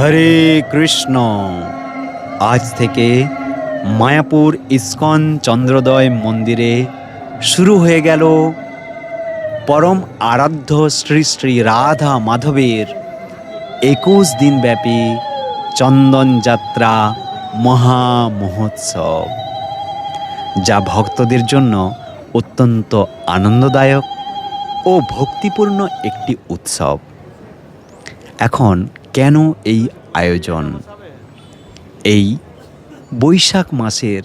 হরে কৃষ্ণ। আজ থেকে মায়াপুর ইস্কন চন্দ্রোদয় মন্দিরে শুরু হয়ে গেল পরম আরাধ্য শ্রী শ্রী রাধা মাধবের ২১ দিনব্যাপী চন্দন যাত্রা মহা মহোৎসব, যা ভক্তদের জন্য অত্যন্ত আনন্দদায়ক ও ভক্তিপূর্ণ একটি উৎসব। এখন কেন এই আয়োজন? এই বৈশাখ মাসের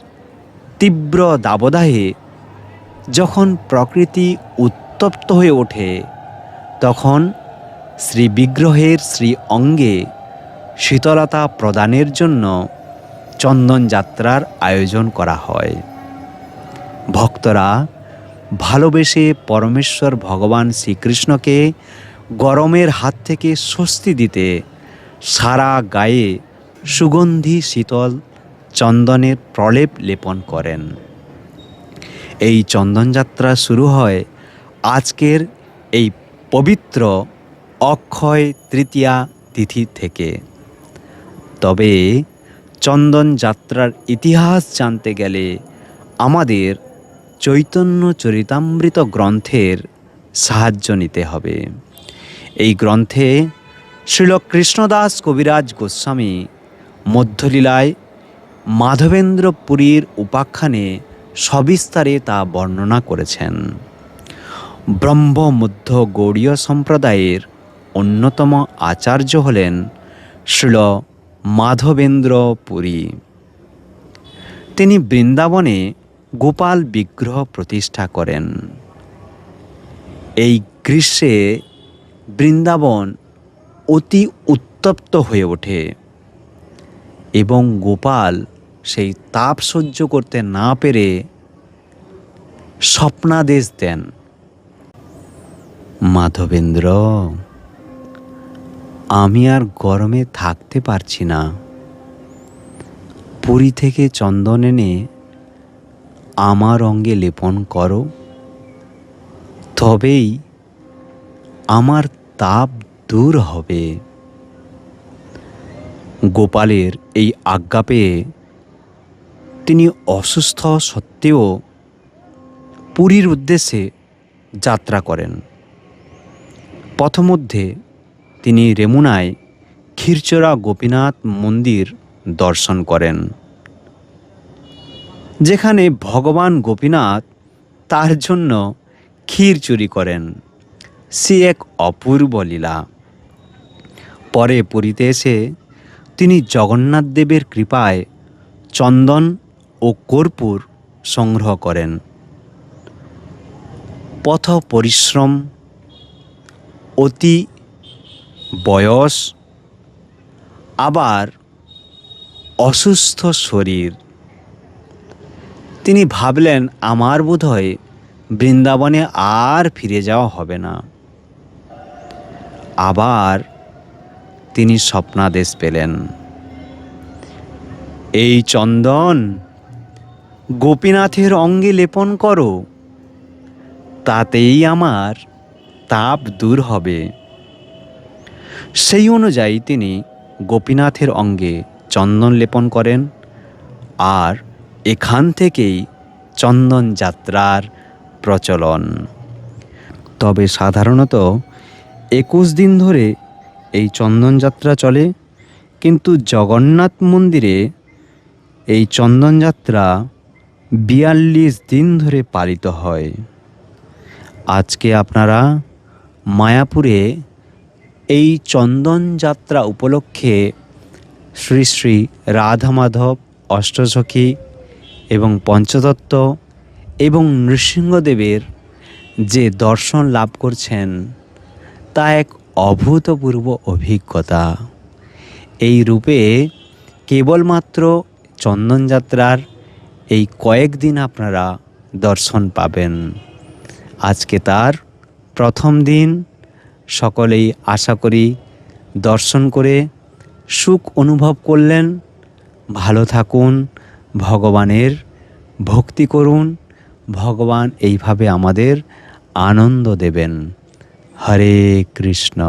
তীব্র দাবদাহে যখন প্রকৃতি উত্তপ্ত হয়ে ওঠে, তখন শ্রী বিগ্রহের শ্রী অঙ্গে শীতলতা প্রদানের জন্য চন্দন যাত্রার আয়োজন করা হয়। ভক্তরা ভালোবেসে পরমেশ্বর ভগবান শ্রীকৃষ্ণকে গরমের হাত থেকে স্বস্তি দিতে সারা গায়ে সুগন্ধি শীতল চন্দনের প্রলেপ লেপন করেন। এই চন্দনযাত্রা শুরু হয় আজকের এই পবিত্র অক্ষয় তৃতীয়া তিথি থেকে। তবে চন্দন যাত্রার ইতিহাস জানতে গেলে আমাদের চৈতন্য চরিতামৃত গ্রন্থের সাহায্য নিতে হবে। এই গ্রন্থে শ্রীল কৃষ্ণদাস কবিরাজ গোস্বামী মধ্যলীলায় মাধবেন্দ্র পুরীর উপাখ্যানে সবিস্তারে তা বর্ণনা করেছেন। ব্রহ্মমধ্য গৌড়ীয় সম্প্রদায়ের অন্যতম আচার্য হলেন শ্রীল মাধবেন্দ্র পুরী। তিনি বৃন্দাবনে গোপাল বিগ্রহ প্রতিষ্ঠা করেন। এই গ্রীষ্মে বৃন্দাবন অতি উত্তপ্ত হয়ে ওঠে এবং গোপাল সেই তাপ সহ্য করতে না পেরে স্বপ্নাদেশ দেন, মাধবেন্দ্র, আমি আর গরমে থাকতে পারছি না, পুরী থেকে চন্দন এনে আমার অঙ্গে লেপন করো, তবেই আমার তাপ দূর হবে। গোপালের এই আজ্ঞা পেয়ে তিনি অসুস্থ সত্ত্বেও পুরীর উদ্দেশ্যে যাত্রা করেন। পথমধ্যে তিনি রেমুনায় ক্ষীরচোরা গোপীনাথ মন্দির দর্শন করেন, যেখানে ভগবান গোপীনাথ তার জন্য ক্ষীর চুরি করেন। সে এক অপূর্ব লীলা। পরে পুরীতে এসে তিনি জগন্নাথ দেবের কৃপায় চন্দন ও কর্পূর সংগ্রহ করেন। পথ পরিশ্রম, অতি বয়স, আবার অসুস্থ শরীর, তিনি ভাবলেন আমার বোধহয় বৃন্দাবনে আর ফিরে যাওয়া হবে না। আবার তিনি স্বপ্নাদেশ পেলেন, এই চন্দন গোপীনাথের অঙ্গে লেপন করো, তাতেই আমার তাপ দূর হবে। সেই অনুযায়ী তিনি গোপীনাথের অঙ্গে চন্দন লেপন করেন, আর এখান থেকেই চন্দন যাত্রার প্রচলন। তবে সাধারণত ২১ দিন ধরে এই চন্দন যাত্রা চলে, কিন্তু জগন্নাথ মন্দিরে এই চন্দন যাত্রা ৪২ দিন ধরে পালিত হয়। আজকে আপনারা মায়াপুরে এই চন্দন যাত্রা উপলক্ষে শ্রী শ্রী রাধা মাধব অষ্টসখী এবং পঞ্চতত্ত্ব এবং নৃসিংহদেবের যে দর্শন লাভ করছেন, তা এক অভূতপূর্ব অভিজ্ঞতা। এই রূপে কেবলমাত্র চন্দনযাত্রার এই কয়েকদিন আপনারা দর্শন পাবেন। আজকে তার প্রথম দিন। সকলেই আশা করি দর্শন করে সুখ অনুভব করলেন। ভালো থাকুন, ভগবানের ভক্তি করুন, ভগবান এইভাবে আমাদের আনন্দ দেবেন। হরে কৃষ্ণ।